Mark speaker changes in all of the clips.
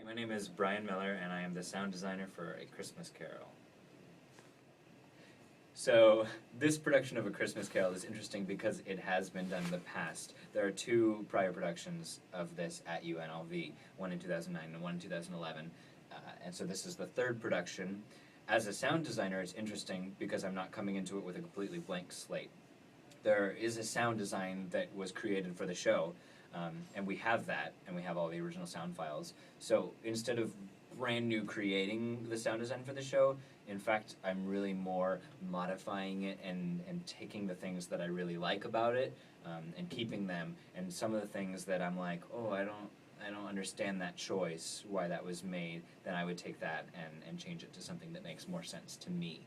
Speaker 1: My name is Brian Miller, and I am the sound designer for A Christmas Carol. So, this production of A Christmas Carol is interesting because it has been done in the past. There are two prior productions of this at UNLV, one in 2009 and one in 2011. And so this is the third production. As a sound designer, it's interesting because I'm not coming into it with a completely blank slate. There is a sound design that was created for the show, and we have that, and we have all the original sound files. So instead of brand new creating the sound design for the show, in fact, I'm really more modifying it and taking the things that I really like about it, and keeping them, and some of the things that I'm like, oh, I don't understand that choice, why that was made, then I would take that and change it to something that makes more sense to me.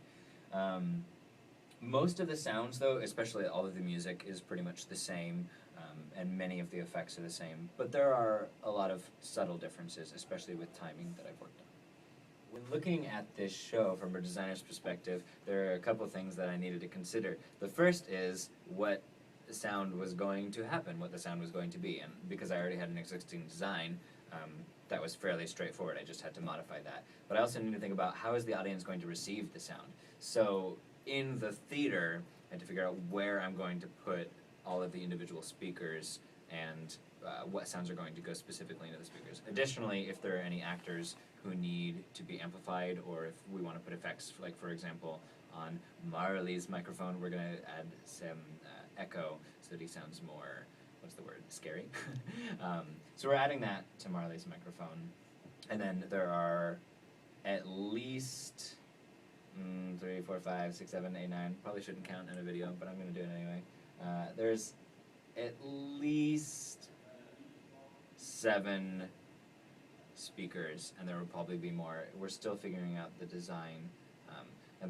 Speaker 1: Most of the sounds, though, especially all of the music, is pretty much the same, and many of the effects are the same, but there are a lot of subtle differences, especially with timing, that I've worked on. When looking at this show from a designer's perspective, there are a couple of things that I needed to consider. The first is what sound was going to happen, what the sound was going to be, and because I already had an existing design, that was fairly straightforward. I just had to modify that. But I also need to think about how is the audience going to receive the sound. So in the theater, I had to figure out where I'm going to put all of the individual speakers and what sounds are going to go specifically into the speakers. Additionally, if there are any actors who need to be amplified, or if we want to put effects, like for example, on Marley's microphone, we're going to add some echo so that he sounds more, what's the word, scary? So we're adding that to Marley's microphone. And then there are at least 3, 4, 5, 6, 7, 8, 9. Probably shouldn't count in a video, but I'm going to do it anyway. There's at least 7 speakers, and there will probably be more. We're still figuring out the design,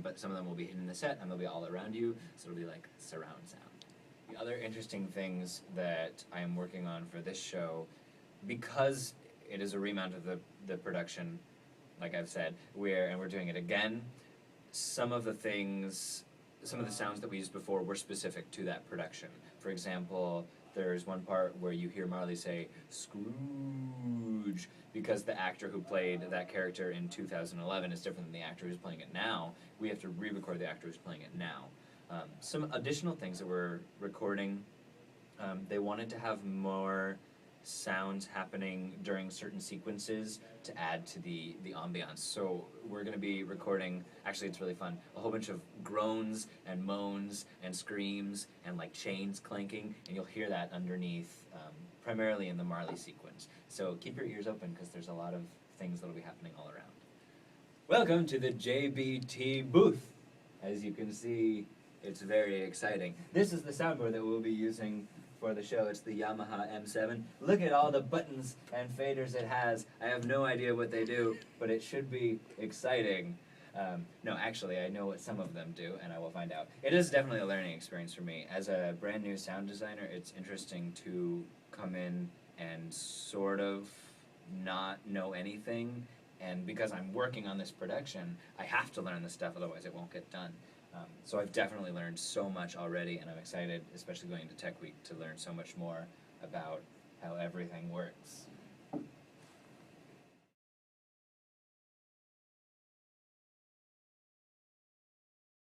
Speaker 1: but some of them will be hidden in the set, and they'll be all around you, so it'll be like surround sound. The other interesting things that I am working on for this show, because it is a remount of the production, like I've said, we're doing it again. Some of the sounds that we used before were specific to that production. For example, there's one part where you hear Marley say, Scrooge, because the actor who played that character in 2011 is different than the actor who's playing it now. We have to re-record the actor who's playing it now. Some additional things that we're recording, they wanted to have more sounds happening during certain sequences to add to the ambiance. So we're going to be recording, actually it's really fun, a whole bunch of groans and moans and screams and like chains clanking, and you'll hear that underneath, primarily in the Marley sequence. So keep your ears open because there's a lot of things that'll be happening all around. Welcome to the JBT booth. As you can see, it's very exciting. This is the soundboard that we'll be using for the show. It's the Yamaha M7. Look at all the buttons and faders it has. I have no idea what they do, but it should be exciting. No, actually, I know what some of them do, and I will find out. It is definitely a learning experience for me. As a brand new sound designer, it's interesting to come in and sort of not know anything, and because I'm working on this production, I have to learn this stuff, otherwise it won't get done. So I've definitely learned so much already, and I'm excited, especially going to Tech Week, to learn so much more about how everything works.